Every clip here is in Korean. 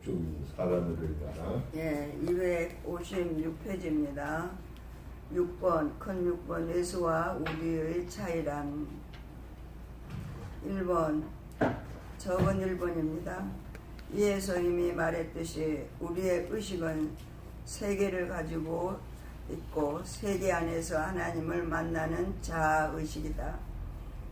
좀 사람을 될까? 예, 256페이지입니다. 6번, 큰 6번, 예수와 우리의 차이란. 1번, 적은 1번입니다. 위에서 이미 말했듯이 우리의 의식은 세계를 가지고 있고 세계 안에서 하나님을 만나는 자아의식이다.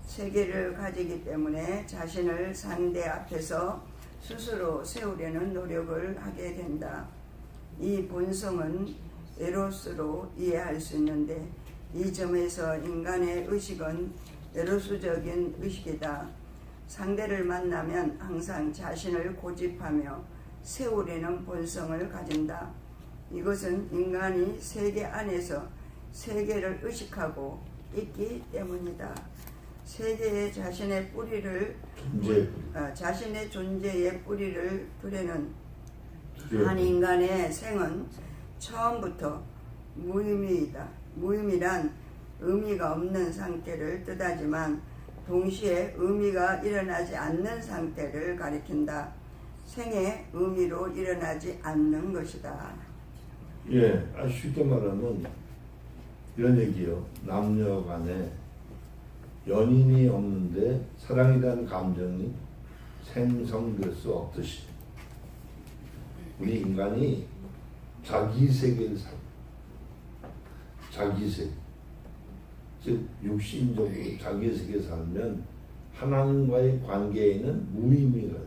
세계를 가지기 때문에 자신을 상대 앞에서 스스로 세우려는 노력을 하게 된다. 이 본성은 에로스로 이해할 수 있는데 이 점에서 인간의 의식은 에로스적인 의식이다. 상대를 만나면 항상 자신을 고집하며 세우려는 본성을 가진다. 이것은 인간이 세계 안에서 세계를 의식하고 있기 때문이다. 세계에 자신의 뿌리를 자신의 존재의 뿌리를 두려는 한 인간의 생은 처음부터 무의미이다. 무의미란 의미가 없는 상태를 뜻하지만 동시에 의미가 일어나지 않는 상태를 가리킨다. 생의 의미로 일어나지 않는 것이다. 예, 쉽게 말하면 이런 얘기요. 남녀 간에 연인이 없는데 사랑이라는 감정이 생성될 수 없듯이 우리 인간이 자기 세계를 살고 자기 세계 즉 육신적으로 자기 세계에 살면 하나님과의 관계에는 무의미가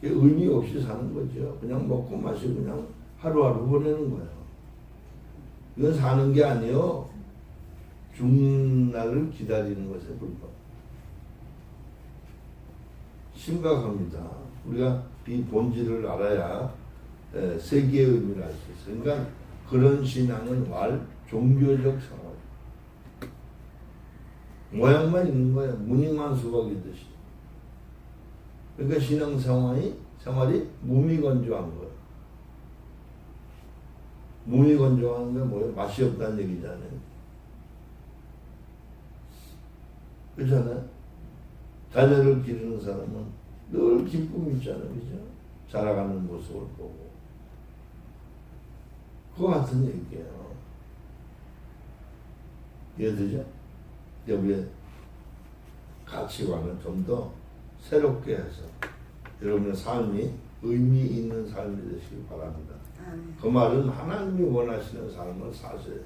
돼요. 의미 없이 사는 거죠. 그냥 먹고 마시고 그냥 하루하루 보내는 거예요. 이건 사는 게 아니요. 죽는 날을 기다리는 것에 불과. 심각합니다. 우리가 이 본질을 알아야 세계의 의미를 알 수 있어요. 그러니까 그런 신앙은 종교적 생활. 모양만 있는 거예요. 무늬만 수박이듯이. 그러니까 신앙 생활이 무미건조한 거예요. 무미건조한 게 뭐예요? 맛이 없다는 얘기잖아요. 그렇잖아요. 자녀를 기르는 사람은 늘 기쁨이 있잖아요. 그죠? 자라가는 모습을 보고. 그거 같은 얘기예요. 이해되죠? 우리의 가치관을 좀 더 새롭게 해서 여러분의 삶이 의미 있는 삶이 되시길 바랍니다. 그 말은 하나님이 원하시는 삶을 사세요.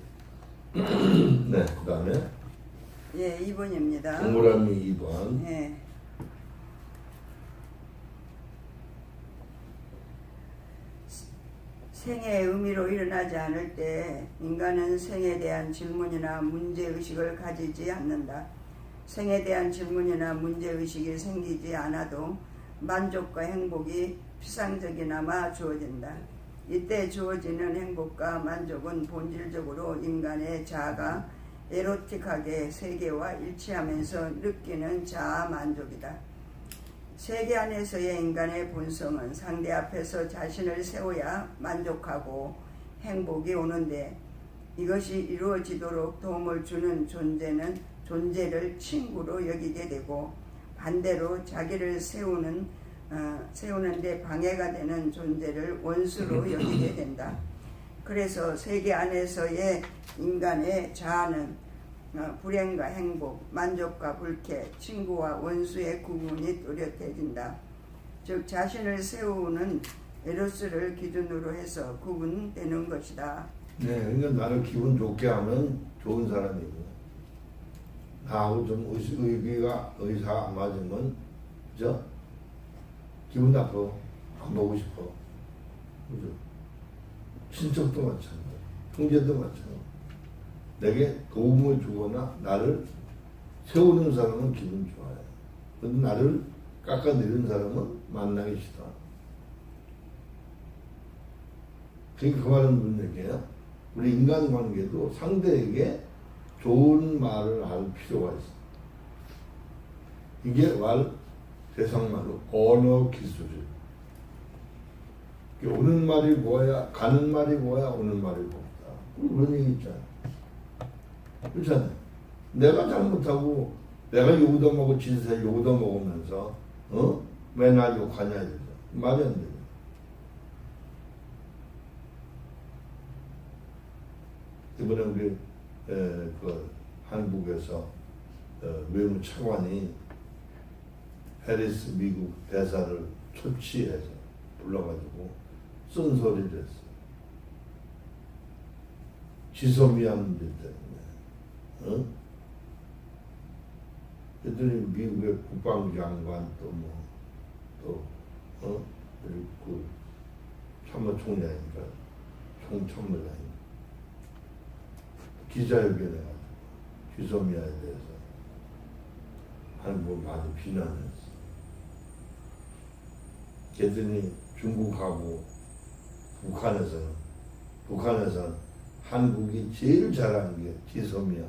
네, 그 다음에 예, 2번입니다. 동그라미 2번. 예. 생의 의미로 일어나지 않을 때 인간은 생에 대한 질문이나 문제의식을 가지지 않는다. 생에 대한 질문이나 문제의식이 생기지 않아도 만족과 행복이 피상적이나마 주어진다. 이때 주어지는 행복과 만족은 본질적으로 인간의 자아가 에로틱하게 세계와 일치하면서 느끼는 자아 만족이다. 세계 안에서의 인간의 본성은 상대 앞에서 자신을 세워야 만족하고 행복이 오는데 이것이 이루어지도록 도움을 주는 존재를 친구로 여기게 되고 반대로 자기를 세우는데 방해가 되는 존재를 원수로 여기게 된다. 그래서 세계 안에서의 인간의 자아는 불행과 행복, 만족과 불쾌, 친구와 원수의 구분이 뚜렷해진다. 즉 자신을 세우는 에로스를 기준으로 해서 구분되는 것이다. 네, 그러니까 나를 기분 좋게 하면 좋은 사람이고 나하고 좀 의사가 안 맞으면 그죠? 기분 나빠. 안 보고 싶어. 그죠? 친척도 마찬가지, 형제도 마찬가지. 내게 도움을 주거나 나를 세우는 사람은 기분 좋아요. 그런데 나를 깎아내리는 사람은 만나기 싫다. 그러니까 그 말은 무슨 얘기예요? 우리 인간관계도 상대에게 좋은 말을 할 필요가 있어. 이게 세상말로 언어 기술이에요. 오는 말이 뭐야, 가는 말이 뭐야, 오는 말이 뭐다. 그런 얘기 있잖아. 그렇잖아요. 내가 잘못하고 내가 욕도 먹고 진짜 욕도 먹으면서 왜 나 욕하냐 이러죠. 말이 안 되죠. 이번에 우리 그 한국에서 외무차관이 해리스 미국 대사를 초치해서 불러가지고 쓴소리를 했어. 지소미아 문제 때문에. 어? 그랬더니 미국의 국방장관 그 참모총장이니까 총참모장이 기자회견에 가지고 지소미아에 대해서 한국을 많이 비난했어. 그랬더니 중국하고 북한에서는 한국이 제일 잘하는 게 지소미아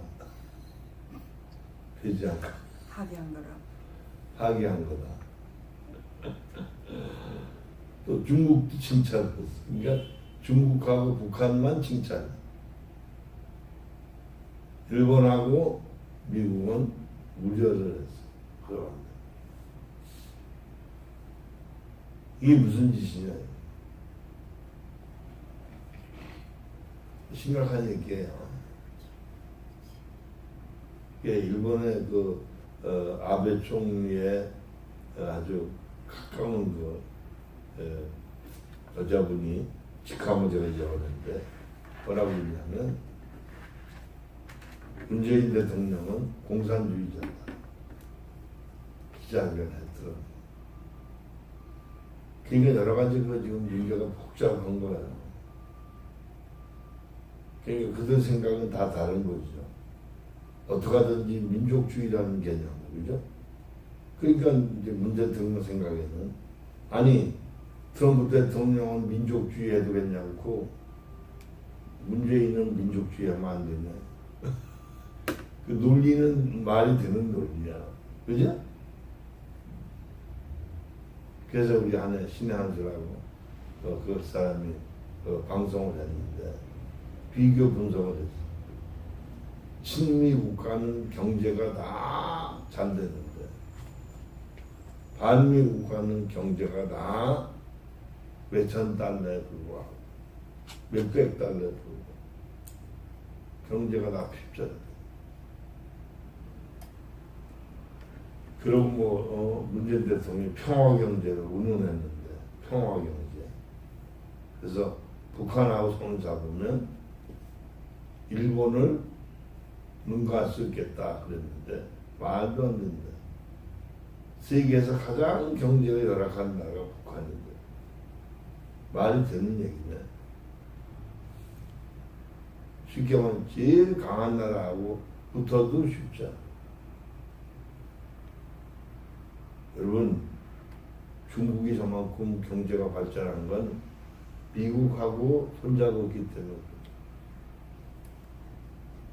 되지 않을까? 파기한 거다. 또 중국도 칭찬했어. 그러니까 중국하고 북한만 칭찬. 일본하고 미국은 우려를 했어. 그럼 이게 무슨 짓이냐? 심각한 얘기예요. 일본의 아베 총리의 아주 가까운 여자분이 직함을 얘기하는데 뭐라고 했냐면 문재인 대통령은 공산주의자다. 기자회견했더라고요. 그러니까 여러 가지 지금 문제가 복잡한 거예요. 그러니까 그들 생각은 다 다른 거죠. 어떻게 하든지 민족주의라는 개념, 그죠? 그러니까 이제 문 대통령 생각에는 아니 트럼프 대통령은 민족주의 해도 괜찮고 문재인은 민족주의 하면 안 되냐? 그 논리는 말이 되는 논리야, 그죠? 그래서 우리 안에 신의 한수라고 그 사람이 방송을 했는데 비교 분석을 했어. 친미 국가는 경제가 다 잘 되는데 반미 국가는 경제가 다 몇천 달러에 불과하고 몇백 달러에 불과하고 경제가 다 핍절해. 그리고 문재인 대통령이 평화 경제를 운운했는데 평화 경제. 그래서 북한하고 손을 잡으면 일본을 능가할 수 있겠다 그랬는데 말도 안 된다. 세계에서 가장 경제가 열악한 나라가 북한인데 말이 되는 얘기네. 쉽게 말하면 제일 강한 나라하고 붙어도 쉽지 않아. 여러분 중국이 저만큼 경제가 발전한 건 미국하고 손잡고 있기 때문에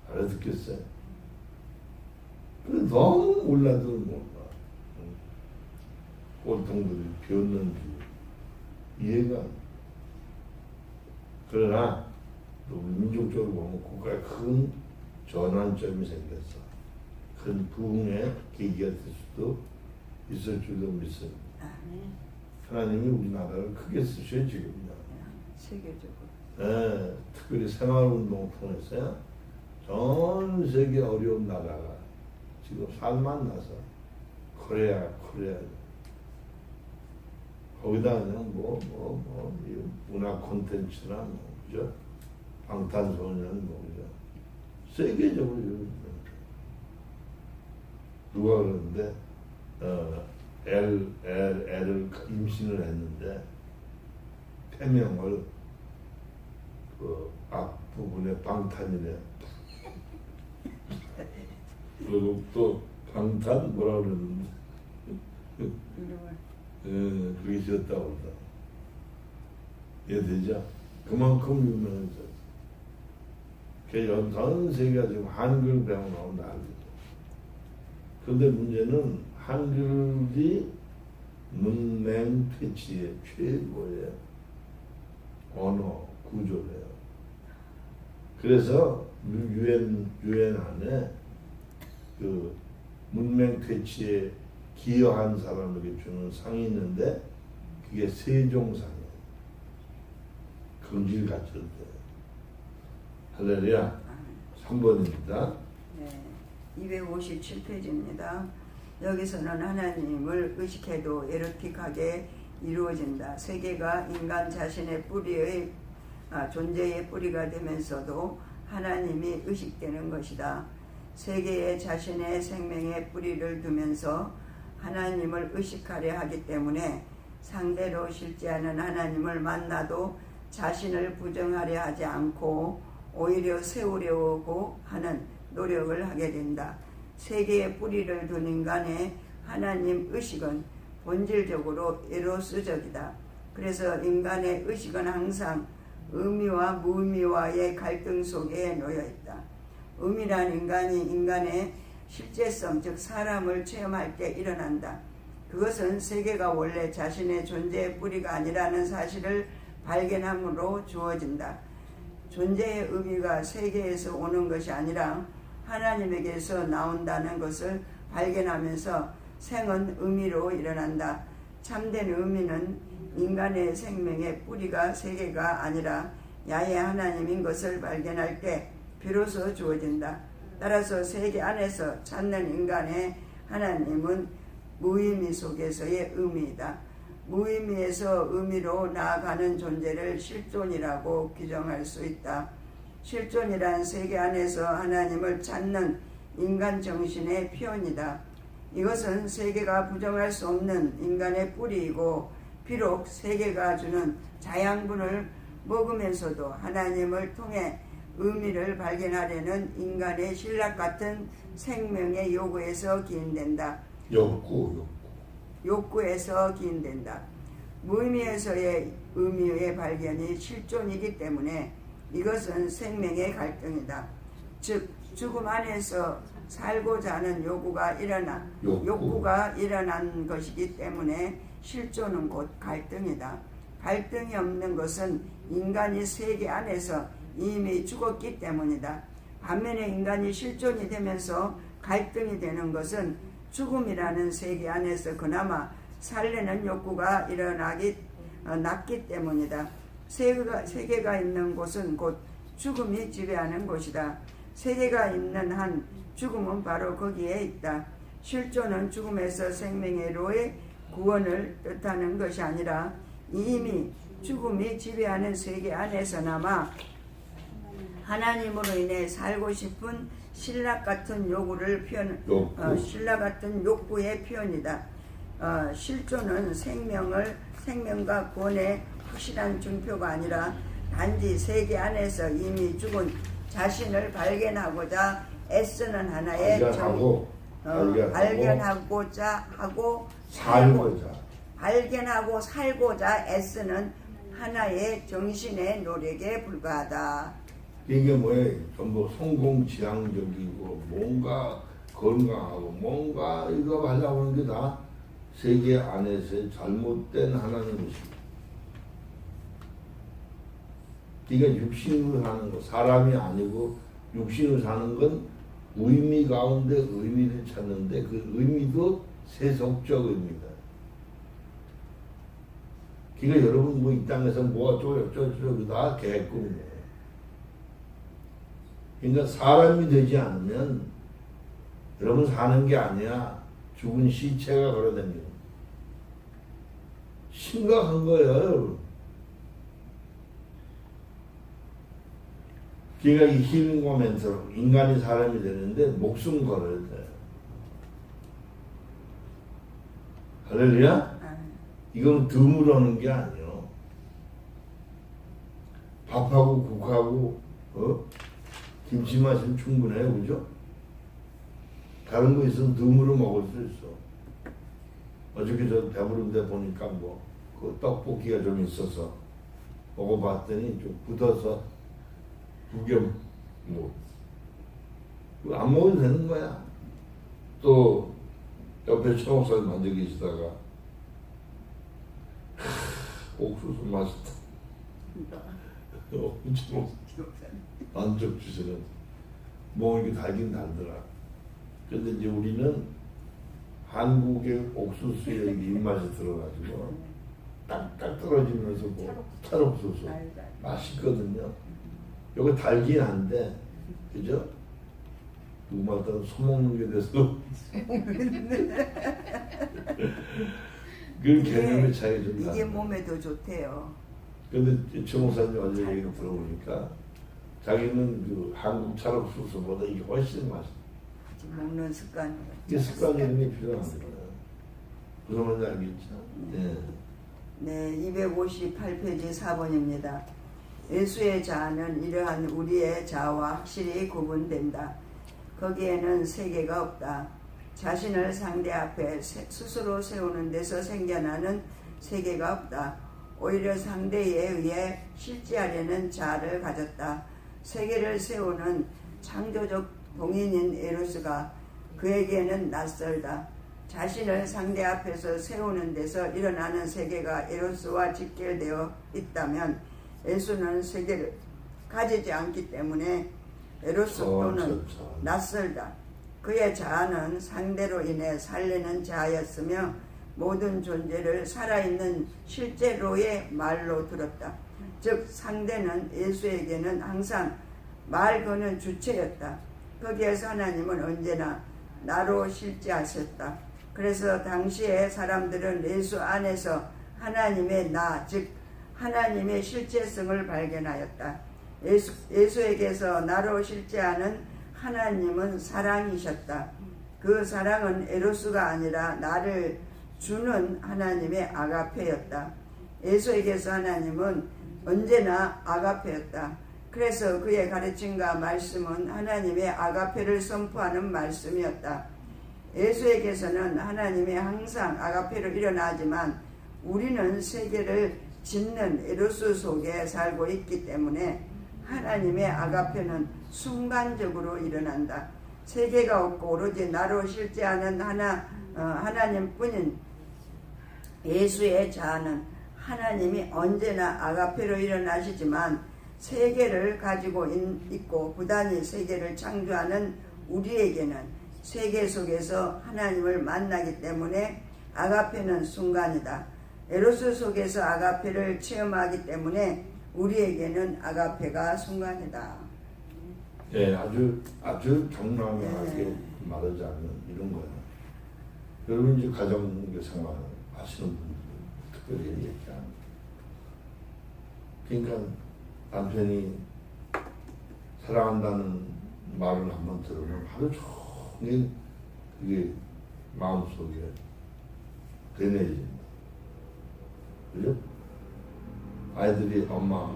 알아듣겠어요? 그래 너무 몰라도 몰라. 꼴통들이 비었는지 이해가 안 돼. 그러나 우리 민족적으로 보면 국가에 큰 전환점이 생겼어. 큰 부흥의 계기가 될 수도 있을 줄도 믿습니다. 하나님이 우리나라를 크게 쓰셔요 지금요. 세계적으로. 특별히 생활운동을 통해서 전 세계 어려운 나라가 지금 살만 나서 코리아 거기다 그냥 문화 콘텐츠나 그죠? 방탄소년 그죠? 세계적으로 누가 그러는데 애를 임신을 했는데 폐명을 그 앞부분에 방탄이래. 그리고 또 방탄 뭐라 그러는데 그게 지었다고 그러다. 이해되죠? 그만큼 유명해졌어. 전 세계가 지금 한글 배우려고 난리죠. 그런데 문제는 한글이 문맹 퇴치의 최고의 언어 구조래요. 그래서 유엔 안에 그 문맹 퇴치에 기여한 사람에게 주는 상이 있는데 그게 세종상이에요. 긍지를 갖출 때. 할렐루야. 3번입니다. 네, 257페이지입니다. 여기서는 하나님을 의식해도 에로틱하게 이루어진다. 세계가 인간 자신의 뿌리의 존재의 뿌리가 되면서도 하나님이 의식되는 것이다. 세계에 자신의 생명의 뿌리를 두면서 하나님을 의식하려 하기 때문에 상대로 실제하는 하나님을 만나도 자신을 부정하려 하지 않고 오히려 세우려고 하는 노력을 하게 된다. 세계에 뿌리를 둔 인간의 하나님 의식은 본질적으로 에로스적이다. 그래서 인간의 의식은 항상 의미와 무의미와의 갈등 속에 놓여 있다. 의미란 인간의 실제성, 즉 사람을 체험할 때 일어난다. 그것은 세계가 원래 자신의 존재의 뿌리가 아니라는 사실을 발견함으로 주어진다. 존재의 의미가 세계에서 오는 것이 아니라 하나님에게서 나온다는 것을 발견하면서 생은 의미로 일어난다. 참된 의미는 인간의 생명의 뿌리가 세계가 아니라 야훼 하나님인 것을 발견할 때 비로소 주어진다. 따라서 세계 안에서 찾는 인간의 하나님은 무의미 속에서의 의미이다. 무의미에서 의미로 나아가는 존재를 실존이라고 규정할 수 있다. 실존이란 세계 안에서 하나님을 찾는 인간 정신의 표현이다. 이것은 세계가 부정할 수 없는 인간의 뿌리이고 비록 세계가 주는 자양분을 먹으면서도 하나님을 통해 의미를 발견하려는 인간의 신락 같은 생명의 요구에서 기인된다. 욕구에서 기인된다. 무의미에서의 의미의 발견이 실존이기 때문에 이것은 생명의 갈등이다. 즉 죽음 안에서 살고자 하는 욕구가 일어난 것이기 때문에 실존은 곧 갈등이다. 갈등이 없는 것은 인간이 세계 안에서 이미 죽었기 때문이다. 반면에 인간이 실존이 되면서 갈등이 되는 것은 죽음이라는 세계 안에서 그나마 살려는 욕구가 났기 때문이다. 세계가 있는 곳은 곧 죽음이 지배하는 곳이다. 세계가 있는 한 죽음은 바로 거기에 있다. 실존은 죽음에서 생명으로의 구원을 뜻하는 것이 아니라 이미 죽음이 지배하는 세계 안에서나마 하나님으로 인해 살고 싶은 신락 같은 신락 같은 욕구의 표현이다. 실존은 생명과 구원의 확실한 증표가 아니라 단지 세계 안에서 이미 죽은 자신을 발견하고자 애쓰는 하나의 발견하고자 하고 발견하고 살고자 애쓰는 하나의 정신의 노력에 불과하다. 이게 뭐예요? 전부 성공지향적이고 뭔가 건강하고 뭔가 이거 하려고 하는 게 다 세계 안에서의 잘못된 하나님 의식. 그러니까 육신으로 사는 거, 사람이 아니고 육신으로 사는 건 의미 가운데 의미를 찾는데 그 의미도 세속적 의미다. 그러니까 여러분 뭐 이 땅에서 뭐가 쪼쪼쪼 다 개꿈이에요. 그러니까 사람이 되지 않으면 여러분 사는 게 아니야. 죽은 시체가 걸어다니는 심각한 거예요, 여러분. 그러니까 이 힐링 모멘트로 인간이 사람이 되는데 목숨 걸어야 돼요. 할렐루야? 이건 덤으로 하는 게 아니에요. 밥하고 국하고 김치 마시면 충분해요, 그죠? 다른 거 있으면 덤으로 먹을 수 있어. 어저께 저 배부른데 보니까 그 떡볶이가 좀 있어서 먹어봤더니 좀 굳어서 두겸 안 먹어도 되는 거야. 또 옆에 최목사님 앉아 계시다가 옥수수 맛있다. 만족 주시는 뭐 이렇게 달긴 달더라. 근데 이제 우리는 한국의 옥수수에 입맛이 들어가지고 딱딱 떨어지면서 뭐 찰옥수수 맛있거든요. 요거 달긴 한데 그죠? 누구마다 소먹는 게 돼서 그 개념의 차이가 좀 이게 나요. 몸에도 좋대요. 근데 최 목사님 어제 얘기를 들어보니까 자기는 그 한국 찰옥수수보다 이게 훨씬 맛있어. 먹는 습관이. 이게 습관 이름이 필요한 거예요. 그러면 알겠죠? 네. 네, 258페이지 4번입니다. 예수의 자아는 이러한 우리의 자아와 확실히 구분된다. 거기에는 세계가 없다. 자신을 상대 앞에 스스로 세우는 데서 생겨나는 세계가 없다. 오히려 상대에 의해 실제하려는 자아를 가졌다. 세계를 세우는 창조적 동인인 에로스가 그에게는 낯설다. 자신을 상대 앞에서 세우는 데서 일어나는 세계가 에로스와 직결되어 있다면 예수는 세계를 가지지 않기 때문에 에로스 또는 낯설다. 그의 자아는 상대로 인해 살리는 자아였으며 모든 존재를 살아있는 실제로의 말로 들었다. 즉 상대는 예수에게는 항상 말 거는 주체였다. 거기에서 하나님은 언제나 나로 실제하셨다. 그래서 당시의 사람들은 예수 안에서 하나님의 나, 즉 하나님의 실제성을 발견하였다. 예수에게서 나로 실제하는 하나님은 사랑이셨다. 그 사랑은 에로스가 아니라 나를 주는 하나님의 아가페였다. 예수에게서 하나님은 언제나 아가페였다. 그래서 그의 가르침과 말씀은 하나님의 아가페를 선포하는 말씀이었다. 예수에게서는 하나님이 항상 아가페로 일어나지만 우리는 세계를 짓는 에로스 속에 살고 있기 때문에 하나님의 아가페는 순간적으로 일어난다. 세계가 없고 오로지 나로 실제하는 하나님뿐인 예수의 자아는 하나님이 언제나 아가페로 일어나시지만 세계를 가지고 있고 부단히 세계를 창조하는 우리에게는 세계 속에서 하나님을 만나기 때문에 아가페는 순간이다. 에로스 속에서 아가페를 체험하기 때문에 우리에게는 아가페가 순간이다. 네, 아주 정당하게 말하자면 이런 거예요. 여러분 이제 가정 생활 하시는 분들 특별히 얘기합니다. 그러니까 남편이 사랑한다는 말을 한번 들으면 하루 종일 그게 마음속에 되뇌진다. 그죠? 아이들이 엄마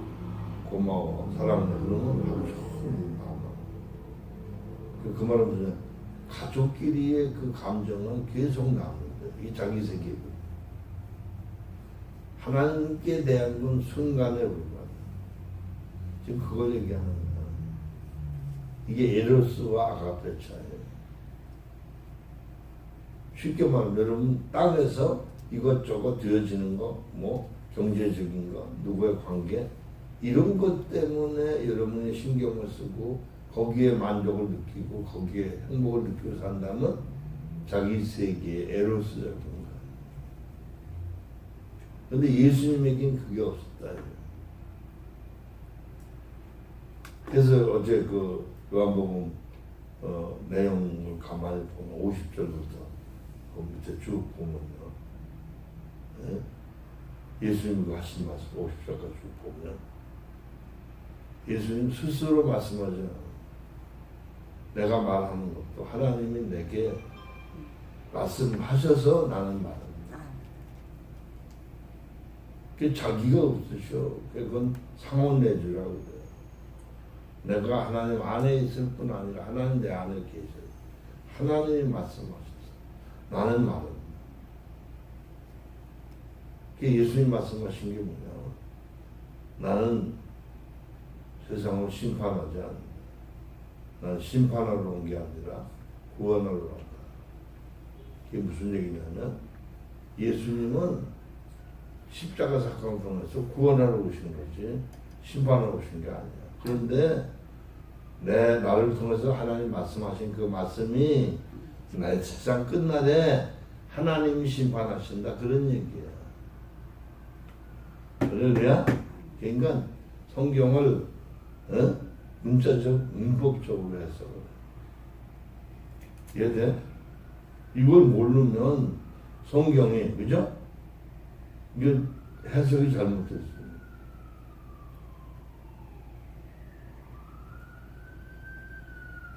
고마워 사랑해 그러면 하루 종일 마음만 그 말은 무슨 가족끼리의 그 감정은 계속 남는데 이 자기 세계고 하나님께 대한 건 순간에 불과하다. 지금 그걸 얘기하는 거야. 이게 에로스와 아가페 차이예요. 쉽게 말하면 여러분 땅에서 이것저것 되어지는 거, 뭐 경제적인 거, 누구의 관계 이런 것 때문에 여러분이 신경을 쓰고 거기에 만족을 느끼고 거기에 행복을 느끼고 산다면 자기 세계의 에로스적인 거예요. 그런데 예수님에겐 그게 없었다. 그래서 어제 그 요한복음 내용을 가만히 보면 50절부터 그 밑에 쭉 보면요. 네? 예수님이 하신 말씀 50절까지 쭉 보면 예수님 스스로 말씀하죠. 내가 말하는 것도 하나님이 내게 말씀하셔서 나는 말합니다. 그게 자기가 없으셔. 그건 상호내주라고 그래요. 내가 하나님 안에 있을 뿐 아니라 하나님 내 안에 계셔요. 하나님이 말씀하셨어. 나는 말합니다. 그게 예수님 말씀하신 게 뭐냐. 나는 세상을 심판하지 않는다. 나는 심판하러 온 게 아니라 구원하러 왔다. 그게 무슨 얘기냐면 예수님은 십자가 사건을 통해서 구원하러 오신 거지 심판하러 오신 게 아니야. 그런데 나를 통해서 하나님 말씀하신 그 말씀이 내 세상 끝날에 하나님이 심판하신다 그런 얘기야. 할렐루야. 그러니까 성경을 문자적, 문법적으로 해서 이해돼? 이걸 모르면 성경이, 그죠? 이게 해석이 잘못됐어요.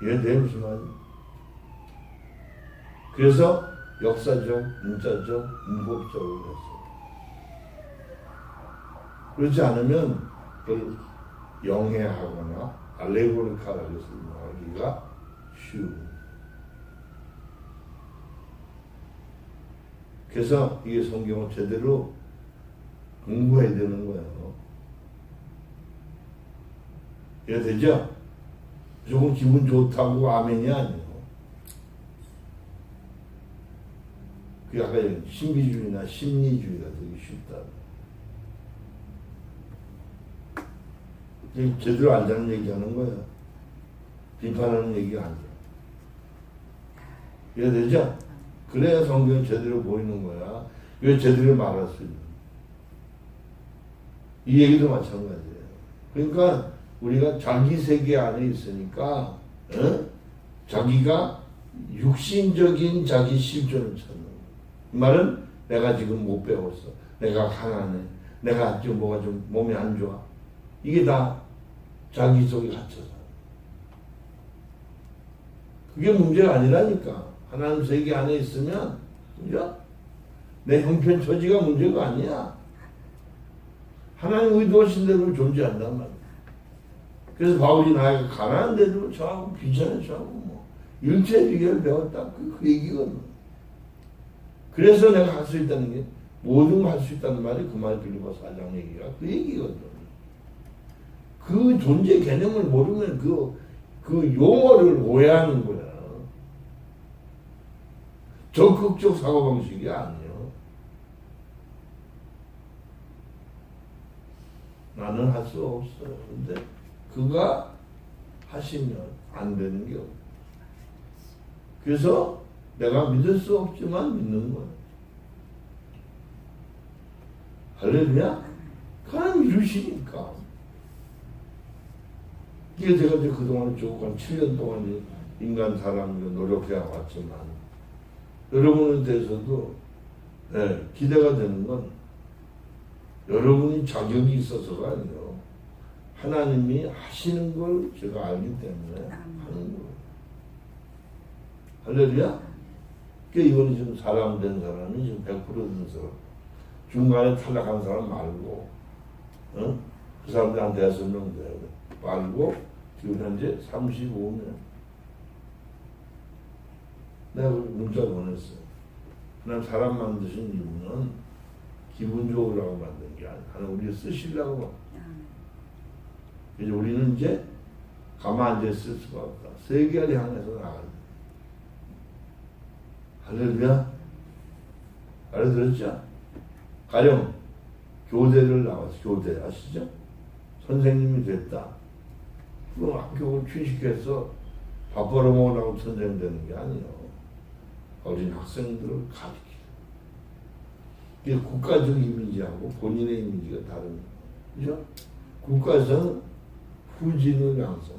이해돼? 무슨 말이야? 그래서 역사적, 문자적, 문법적으로 했어요. 그렇지 않으면 그걸 영해하거나 알레고리카라고 설명하기가 쉬운. 그래서 이게 성경을 제대로 공부해야 되는 거예요. 이해되죠? 조금 기분 좋다고 아멘이 아니에요. 그 약간 신비주의나 심리주의가 되기 쉽다. 제대로 알자는 얘기하는 거예요. 비판하는 얘기가 아니에요. 이해되죠? 그래야 성경이 제대로 보이는 거야. 왜 제대로 말할 수 있는. 이 얘기도 마찬가지예요. 그러니까 우리가 자기 세계 안에 있으니까 자기가 육신적인 자기 실존을 찾는 거예요. 이 말은 내가 지금 못 배웠어. 내가 가난해. 내가 좀 뭐가 좀 몸이 안 좋아. 이게 다 자기 속에 갇혀서. 그게 문제가 아니라니까. 하나님 세계 안에 있으면, 그죠? 내 형편 처지가 문제가 아니야. 하나님 의도하신 대로 존재한단 말이야. 그래서 바울이 나이가 가난한데도 저하고 비전에 저하고 뭐 일체 비결 배웠다. 그 얘기거든. 그래서 내가 할 수 있다는 게 모든 걸 할 수 있다는 말이 그 말이 빌립보서 4장 얘기가 그 얘기거든. 그 존재 개념을 모르면 그 용어를 오해하는 거야. 적극적 사고방식이 아니에요. 나는 할 수 없어. 근데 그가 하시면 안 되는 게 없어. 그래서 내가 믿을 수 없지만 믿는 거야. 할렐루야? 하나님 이루시니까. 이게 제가 이제 그동안 쭉 한 7년 동안 인간 사람으로 노력해 왔지만 여러분에 대해서도 기대가 되는 건 여러분이 자격이 있어서가 아니에요. 하나님이 하시는 걸 제가 알기 때문에 하는 거예요. 할렐루야? 그러니까 이번에 지금 사람 된 사람이 지금 100% 된 사람, 중간에 탈락한 사람 말고, 그 사람들 한 5명 돼야 돼. 말고, 지금 현재 35명. 내가 문자 보냈어요. 그냥 사람 만드신 이유는 기분 좋으라고 만든 게 아니야. 하나님 우리 쓰시려고. 이제 우리는 이제 가만 앉아있을 수가 없다. 세계를 향해서 나가야 돼. 할렐루야? 알아들었죠? 가령 교대를 나와서 교대 아시죠? 선생님이 됐다. 그럼 학교를 취직해서 밥 벌어먹으려고 선생님 되는 게 아니에요. 어린 학생들을 가르치고. 이게 국가적 이미지하고 본인의 이미지가 다른 거예요. 그죠? 국가에서는 후진을 양성.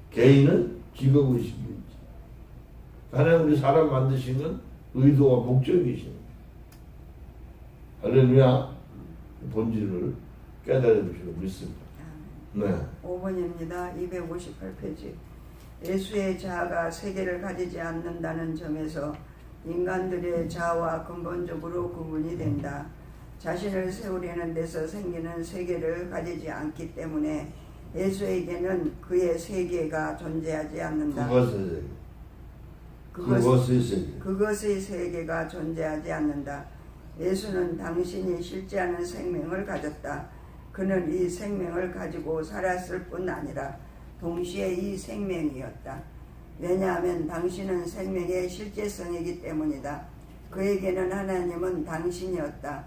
개인은 직업의식이지. 하나님 우리 사람 만드시는 의도와 목적이십니다. 할렐루야. 본질을 깨달아 주시고 믿습니다. 네. 5번입니다. 258페이지. 예수의 자아가 세계를 가지지 않는다는 점에서 인간들의 자아와 근본적으로 구분이 된다. 자신을 세우려는 데서 생기는 세계를 가지지 않기 때문에 예수에게는 그의 세계가 존재하지 않는다. 그것의 세계가 존재하지 않는다. 예수는 당신이 실제하는 생명을 가졌다. 그는 이 생명을 가지고 살았을 뿐 아니라 동시에 이 생명이었다. 왜냐하면 당신은 생명의 실제성이기 때문이다. 그에게는 하나님은 당신이었다.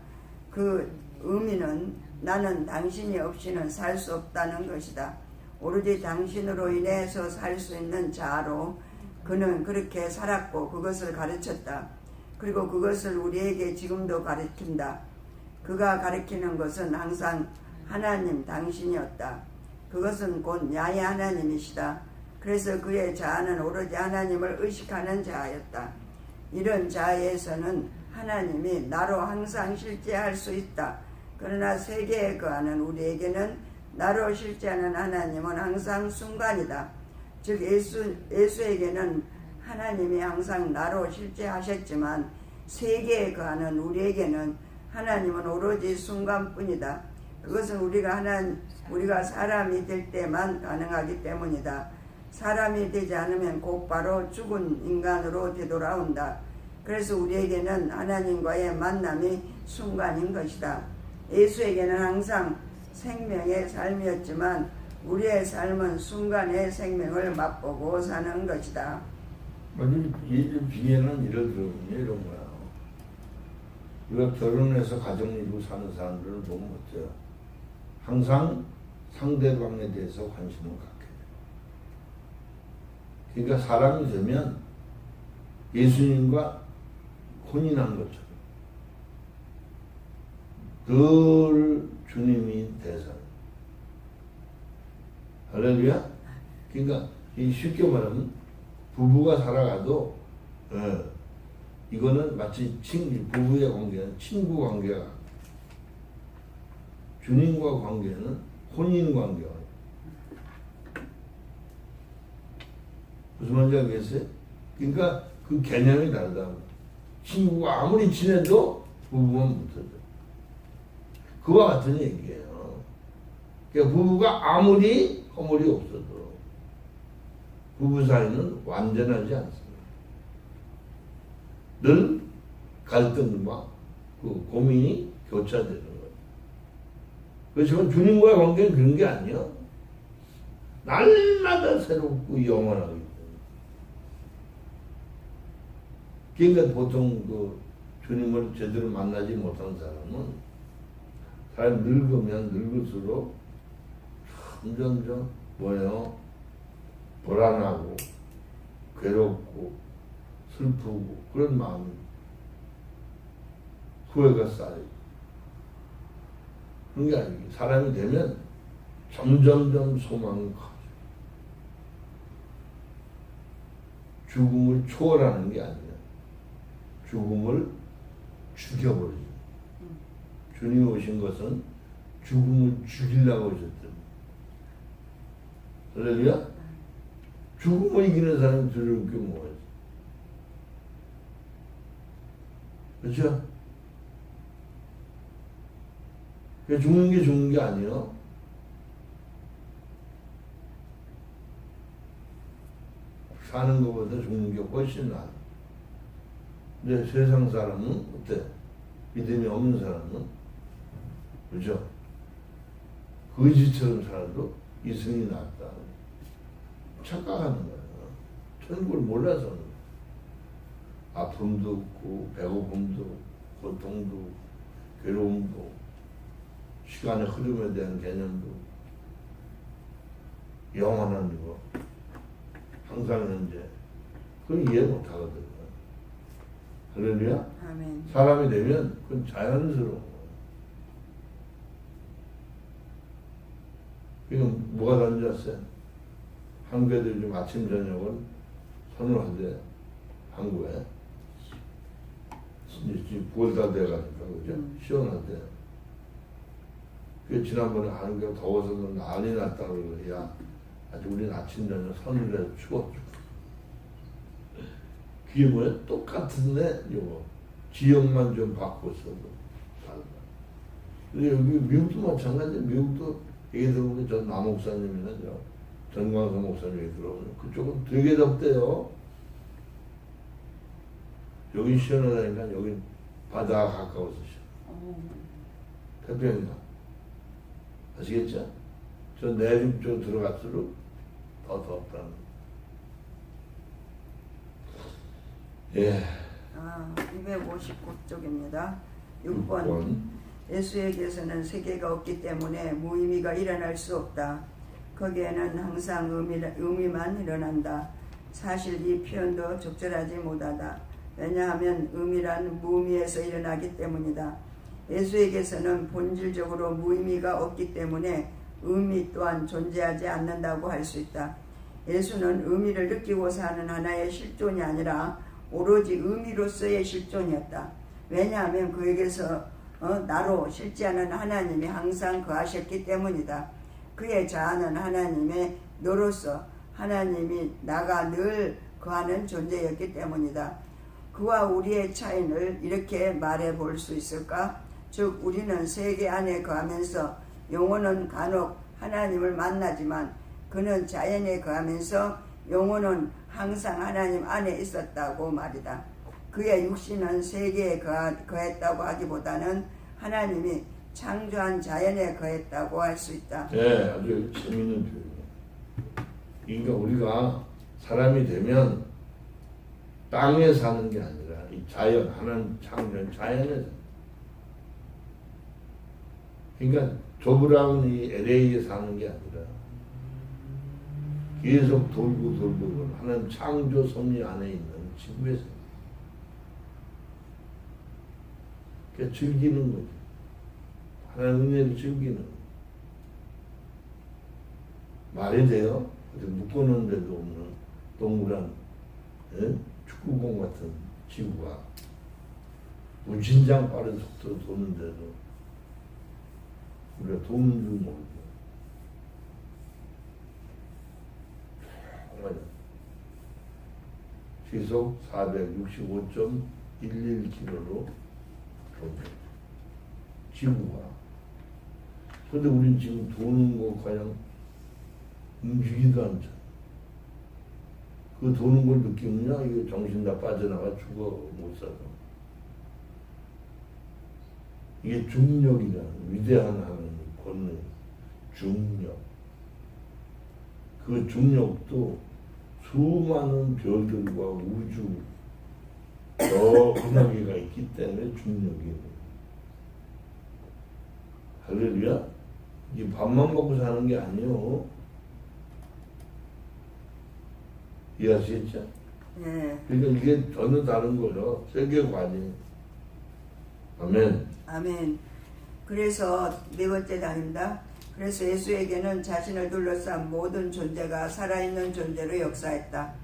그 의미는 나는 당신이 없이는 살 수 없다는 것이다. 오로지 당신으로 인해서 살 수 있는 자아로 그는 그렇게 살았고 그것을 가르쳤다. 그리고 그것을 우리에게 지금도 가르친다. 그가 가리키는 것은 항상 하나님 당신이었다. 그것은 곧 야훼 하나님이시다. 그래서 그의 자아는 오로지 하나님을 의식하는 자아였다. 이런 자아에서는 하나님이 나로 항상 실제할 수 있다. 그러나 세계에 거하는 우리에게는 나로 실제하는 하나님은 항상 순간이다. 즉 예수에게는 하나님이 항상 나로 실제하셨지만 세계에 거하는 우리에게는 하나님은 오로지 순간뿐이다. 그것은 우리가 사람이 될 때만 가능하기 때문이다. 사람이 되지 않으면 곧바로 죽은 인간으로 되돌아온다. 그래서 우리에게는 하나님과의 만남이 순간인 것이다. 예수에게는 항상 생명의 삶이었지만 우리의 삶은 순간의 생명을 맛보고 사는 것이다. 이 비례는 이런 거야. 우리가 결혼해서 가정 이루고 사는 사람들을 보면 어때요? 항상 상대방에 대해서 관심을 갖게 돼. 그러니까 사람이 되면 예수님과 혼인한 것처럼 늘 주님이 대상. 할렐루야? 그러니까 쉽게 말하면 부부가 살아가도 이거는 마치 부부의 관계는 친구 관계가, 주님과 관계는 혼인 관계가. 무슨 말인지 알겠어요? 그러니까 그 개념이 다르다고. 친구가 아무리 친해도 부부만 못하죠. 그와 같은 얘기예요. 그러니까 부부가 아무리 허물이 없어도 부부 사이는 완전하지 않습니다. 늘 갈등과 그 고민이 교차되는 거예요. 그렇지만 주님과의 관계는 그런 게 아니에요. 날마다 새롭고 영원하기 때문에. 그러니까 보통 그 주님을 제대로 만나지 못한 사람은 사람이 늙으면 늙을수록 점점점 뭐예요? 불안하고 괴롭고 슬프고 그런 마음이 후회가 쌓이고 그런 게 아니에요. 사람이 되면 점점점 소망이 커져. 죽음을 초월하는 게 아니라 죽음을 죽여버리죠. 주님이 오신 것은 죽음을 죽이려고 오셨던. 할렐루야? 죽음을 이기는 사람이 두려울 게 뭐예요? 그렇죠? 죽는 게 죽는 게 아니에요. 사는 것보다 죽는 게 훨씬 나아. 근데 세상 사람은 어때? 믿음이 없는 사람은, 그죠? 거지처럼 살아도 이승이 낫다. 착각하는 거예요. 천국을 몰라서. 아픔도 없고, 배고픔도, 고통도, 괴로움도, 시간의 흐름에 대한 개념도, 영원한 거, 항상 현재, 그건 이해 못 하거든요. 할렐루야? 아멘. 사람이 되면 그건 자연스러운 거예요. 그럼 뭐가 던졌어요? 한국애들이 좀 아침, 저녁은 선호하대, 한국에. 지금 9월달 돼가니까, 그죠? 시원하대. 그 지난번에 한국에 더워서 난리 났다고 그러고, 야, 아주 우린 아침, 저녁 선을 해 추워. 그게 뭐야? 똑같은데, 요거. 지역만 좀 바꿨어도 다르다. 근데 여기 미국도 마찬가지예요. 미국도 얘기 들어보면 전 남 목사님이나 전광석 목사님 얘기 들어보면 그쪽은 되게 덥대요. 여긴 시원하다니까 여긴 바다가 가까워서 시원. 태평양. 아시겠죠? 저 내륙 쪽 들어갈수록 더 덥다는. 예. 259쪽입니다. 6번. 예수에게서는 세계가 없기 때문에 무의미가 일어날 수 없다. 거기에는 항상 의미만 일어난다. 사실 이 표현도 적절하지 못하다. 왜냐하면 의미란 무의미에서 일어나기 때문이다. 예수에게서는 본질적으로 무의미가 없기 때문에 의미 또한 존재하지 않는다고 할 수 있다. 예수는 의미를 느끼고 사는 하나의 실존이 아니라 오로지 의미로서의 실존이었다. 왜냐하면 그에게서 나로 실제하는 하나님이 항상 거하셨기 때문이다. 그의 자아는 하나님의 너로서 하나님이 나가 늘 거하는 존재였기 때문이다. 그와 우리의 차이를 이렇게 말해 볼 수 있을까? 즉 우리는 세계 안에 거하면서 영혼은 간혹 하나님을 만나지만 그는 자연에 거하면서 영혼은 항상 하나님 안에 있었다고 말이다. 그의 육신은 세계에 거했다고 하기보다는 하나님이 창조한 자연에 거했다고 할 수 있다. 네, 아주 재미있는 표현이에요. 그러니까 우리가 사람이 되면 땅에 사는 게 아니라 이 자연, 하나님 창조한 자연에 사는. 그러니까 조브라운 이 LA에 사는 게 아니라 계속 돌고 하나님 창조 섭리 안에 있는 지구에서 그러니까 즐기는 거죠. 하나님 은혜를 즐기는 거죠. 말이 돼요? 묶어놓은 데도 없는 동그란 축구공 같은 지구가 무진장 빠른 속도로 도는데도 우리가 도는 줄 모르고 정말 시속 465.11km로 돕니다. 지구가. 그런데 우린 지금 도는 거 과연 움직이지도 않잖아. 그 도는 걸 느끼느냐? 이게 정신 다 빠져나가 죽어 못 살아. 이게 중력이라는 위대한 하나님의 권능, 중력. 그 중력도 수많은 별들과 우주, 저 은하계가 있기 때문에 중력이에요. 할렐루야? 이게 밥만 먹고 사는 게 아니요. 이해하시겠죠? 네. 그러니까 이게 전혀 다른 거죠. 세계관이. 아멘. 아멘. 그래서 네 번째 단입니다. 그래서 예수에게는 자신을 둘러싼 모든 존재가 살아있는 존재로 역사했다.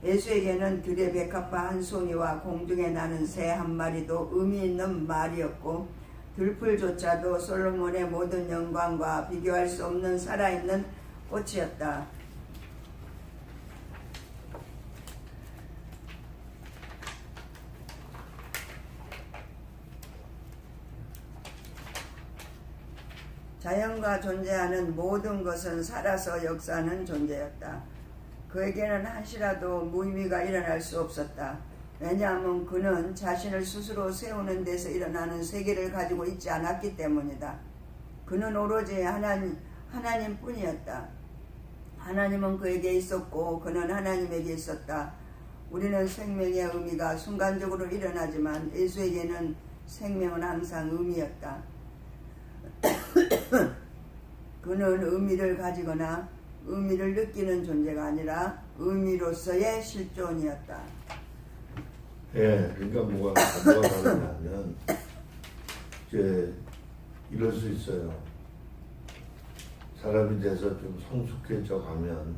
예수에게는 들의 백합화 한 송이와 공중에 나는 새 한 마리도 의미 있는 말이었고 들풀조차도 솔로몬의 모든 영광과 비교할 수 없는 살아있는 꽃이었다. 자연과 존재하는 모든 것은 살아서 역사하는 존재였다. 그에게는 한시라도 무의미가 일어날 수 없었다. 왜냐하면 그는 자신을 스스로 세우는 데서 일어나는 세계를 가지고 있지 않았기 때문이다. 그는 오로지 하나님뿐이었다. 하나님은 그에게 있었고 그는 하나님에게 있었다. 우리는 생명의 의미가 순간적으로 일어나지만 예수에게는 생명은 항상 의미였다. 그는 의미를 가지거나 의미를 느끼는 존재가 아니라 의미로서의 실존이었다. 예, 그러니까 뭐가 다르냐면 이제 이럴 수 있어요. 사람이 돼서 좀 성숙해져 가면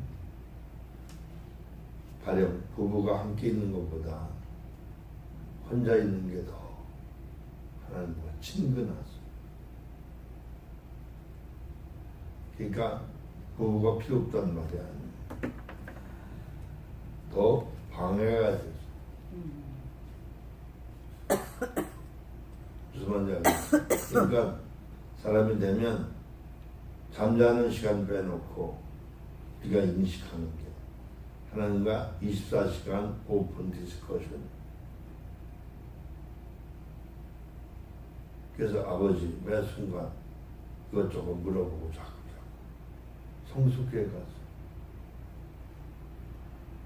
가령 부부가 함께 있는 것보다 혼자 있는 게 더 하나님과 친근하죠. 그러니까 부부가 필요 없다는 말이 아니에요. 더 방해가 되죠. 무슨 말인지 알겠어요? 그러니까 사람이 되면 잠자는 시간 빼놓고 우리가 인식하는 게 하나님과 24시간 오픈 디스커션. 그래서 아버지 매 순간 이것저것 물어보고 자꾸 성숙해 가서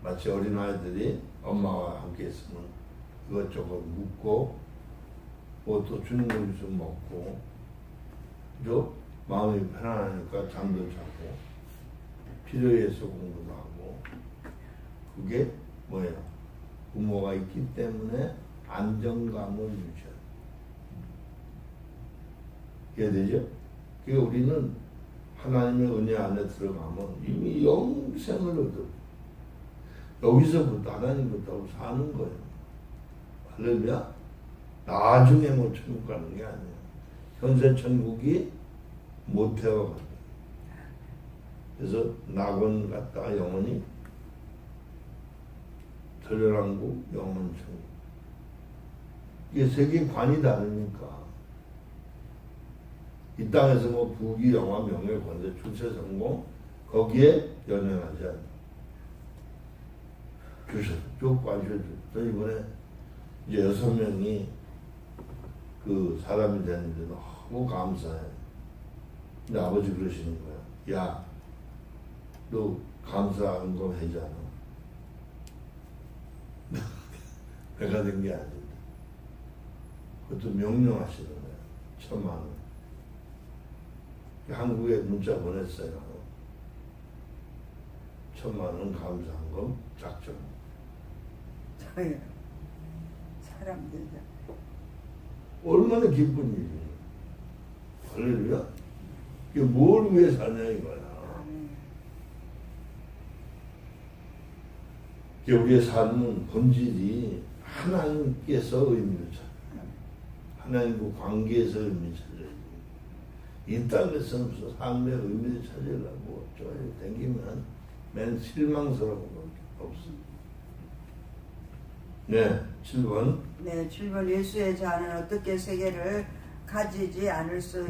마치 어린아이들이 엄마와 함께 있으면 이것저것 묻고 뭐 또 주는 거 좀 먹고 또 마음이 편안하니까 잠도 자고 필요해서 공부도 하고 그게 뭐예요? 부모가 있기 때문에 안정감을 유지하는 이해되죠? 그러니까 우리는 하나님의 은혜 안에 들어가면 이미 영생을 얻어. 여기서부터 하나님부터 사는 거예요. 할렐루야. 나중에 뭐 천국 가는 게 아니에요. 현세 천국이 모태와 같아요. 그래서 낙원 갔다가 영원히 천년왕국, 영원 천국. 이게 세계관이 다르니까. 이 땅에서 뭐 부귀, 영화, 명예, 권세, 출세, 성공 거기에 연연하지 않아요. 주셔서 쭉 봐주셔서 저 이번에 이제 6명이 그 사람이 됐는데 너무 감사해. 근데 아버지 그러시는 거야. 야, 너 감사한 거 해잖아. 내가 된 게 아닌데. 그것도 명령하시는 거야. 1,000만 원. 한국에 문자 보냈어요. 1,000만 원 감사한금 작정. 저요. 사람들. 얼마나 기쁜 일이에요. 할렐루야. 이게 뭘 위해 사냐 이거야. 우리의 삶은 본질이 하나님께서 의미를 찾아요. 하나님과 관계에서 의미를 찾아요. 이 땅에서는 무슨 삶의 의미를 찾으려고 저기 댕기면 맨 실망스러운 것밖에 없습니다. 네, 7번. 네, 7번. 예수의 자는 어떻게 세계를 가지지 않을 수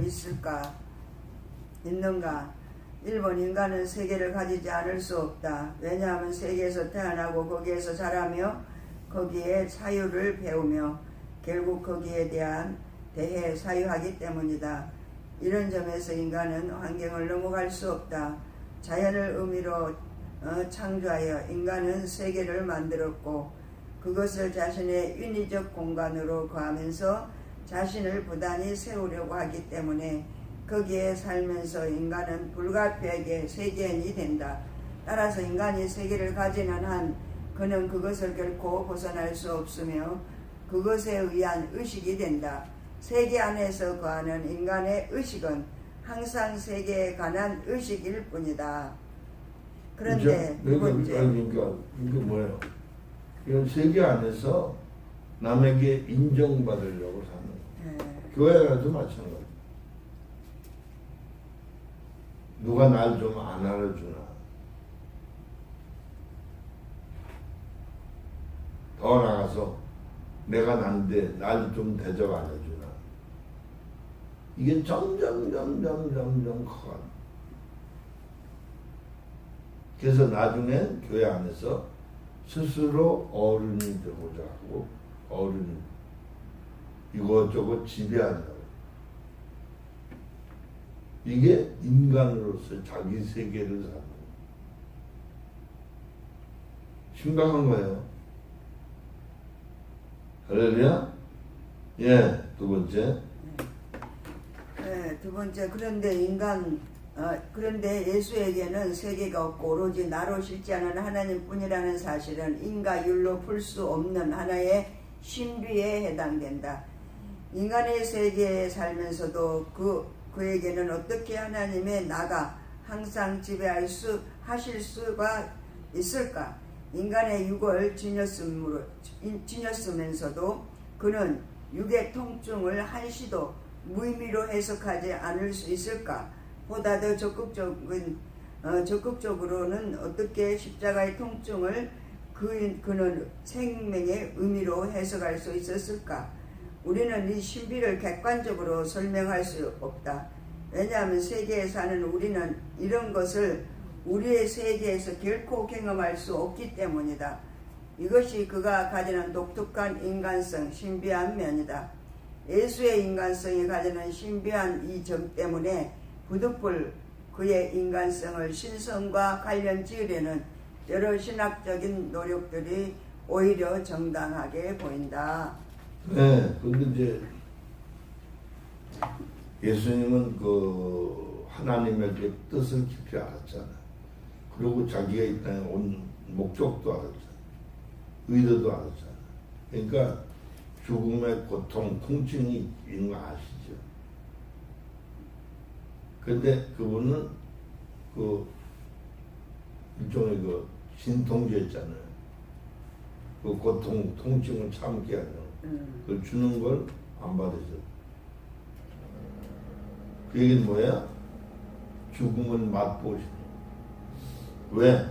있는가? 1번. 인간은 세계를 가지지 않을 수 없다. 왜냐하면 세계에서 태어나고 거기에서 자라며 거기에 사유를 배우며 결국 거기에 대해 사유하기 때문이다. 이런 점에서 인간은 환경을 넘어갈 수 없다. 자연을 의미로 창조하여 인간은 세계를 만들었고 그것을 자신의 윤리적 공간으로 거하면서 자신을 부단히 세우려고 하기 때문에 거기에 살면서 인간은 불가피하게 세계인이 된다. 따라서 인간이 세계를 가지는 한 그는 그것을 결코 벗어날 수 없으며 그것에 의한 의식이 된다. 세계 안에서 거하는 인간의 의식은 항상 세계에 관한 의식일 뿐이다. 그런데 두 번째. 그러니까 이게 뭐예요? 이건 세계 안에서 남에게 인정받으려고 사는 거예요. 교회라도 마찬가지. 누가 날 좀 안 알아주나. 더 나가서 내가 난데 날 좀 대접 안 해주나. 이게 점점 커가. 그래서 나중엔 교회 안에서 스스로 어른이 되고자 하고 어른이 이것저것 지배한다고. 이게 인간으로서 자기 세계를 사는 거예요. 심각한 거예요. 할렐루야? 예, 두 번째. 네, 두 번째. 그런데 예수에게는 세계가 없고 오로지 나로 실제하는 하나님뿐이라는 사실은 인과율로 풀 수 없는 하나의 신비에 해당된다. 인간의 세계에 살면서도 그에게는 어떻게 하나님의 나가 항상 하실 수가 있을까? 인간의 육을 지녔으면서도 그는 육의 통증을 한시도 무의미로 해석하지 않을 수 있을까? 보다 더 적극적으로는 어떻게 십자가의 통증을 그는 생명의 의미로 해석할 수 있었을까? 우리는 이 신비를 객관적으로 설명할 수 없다. 왜냐하면 세계에 사는 우리는 이런 것을 우리의 세계에서 결코 경험할 수 없기 때문이다. 이것이 그가 가지는 독특한 인간성, 신비한 면이다. 예수의 인간성이 가지는 신비한 이 점 때문에 부득불 그의 인간성을 신성과 관련 지으려는 여러 신학적인 노력들이 오히려 정당하게 보인다. 네, 근데 이제 예수님은 그 하나님의 그 뜻을 깊이 알았잖아요. 그리고 자기가 이 땅에 온 목적도 알았잖아요. 의도도 알았잖아요. 그러니까 죽음의 고통, 통증이 있는 거 아시죠? 근데 그분은 그 일종의 그 신통제였잖아요. 그 고통, 통증을 참게 하는 그걸 주는 걸 안 받으셨어. 그 얘기는 뭐야? 죽음을 맛보시는. 왜?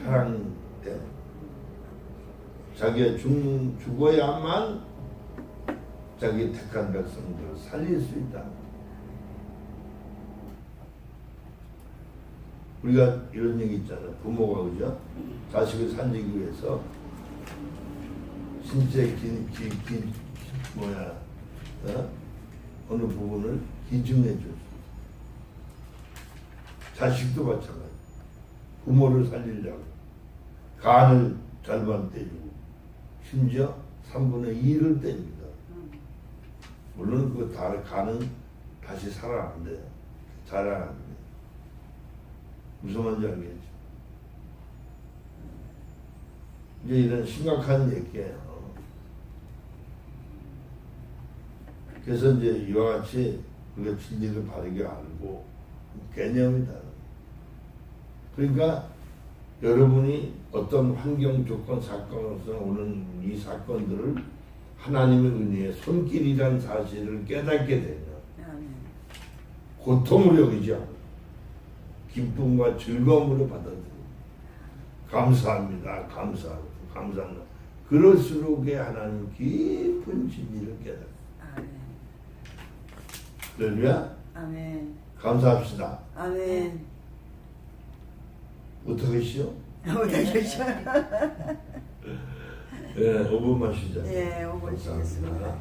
사랑 때문에. 자기가 죽어야만 자기 택한 백성들을 살릴 수 있다. 우리가 이런 얘기 있잖아요. 부모가 그죠? 자식을 살리기 위해서 신체 어느 부분을 기증해 줄 수 있어요. 자식도 마찬가지. 부모를 살리려고 간을 절반 떼주고 심지어 3분의 2를 떼줍니다. 물론 그 간은 다시 살아난대요. 자라나는데 무슨 말인지 알겠죠? 이제 이런 심각한 얘기예요. 그래서 이제 이와 같이 우리가 진리를 바르게 알고 개념이다. 그러니까 여러분이 어떤 환경, 조건, 사건으로서 오는 이 사건들을 하나님의 은혜의 손길이라는 사실을 깨닫게 되면 고통으로 여기지 않고 기쁨과 즐거움으로 받아들이고 감사합니다. 감사합니다. 그럴수록에 하나님 깊은 진리를 깨닫고 할렐루야. 아멘. 감사합시다. 아멘. 어떻게시오? 어떻게시오? 예, 5분만 쉬자. 예, 5분 쉬겠습니다.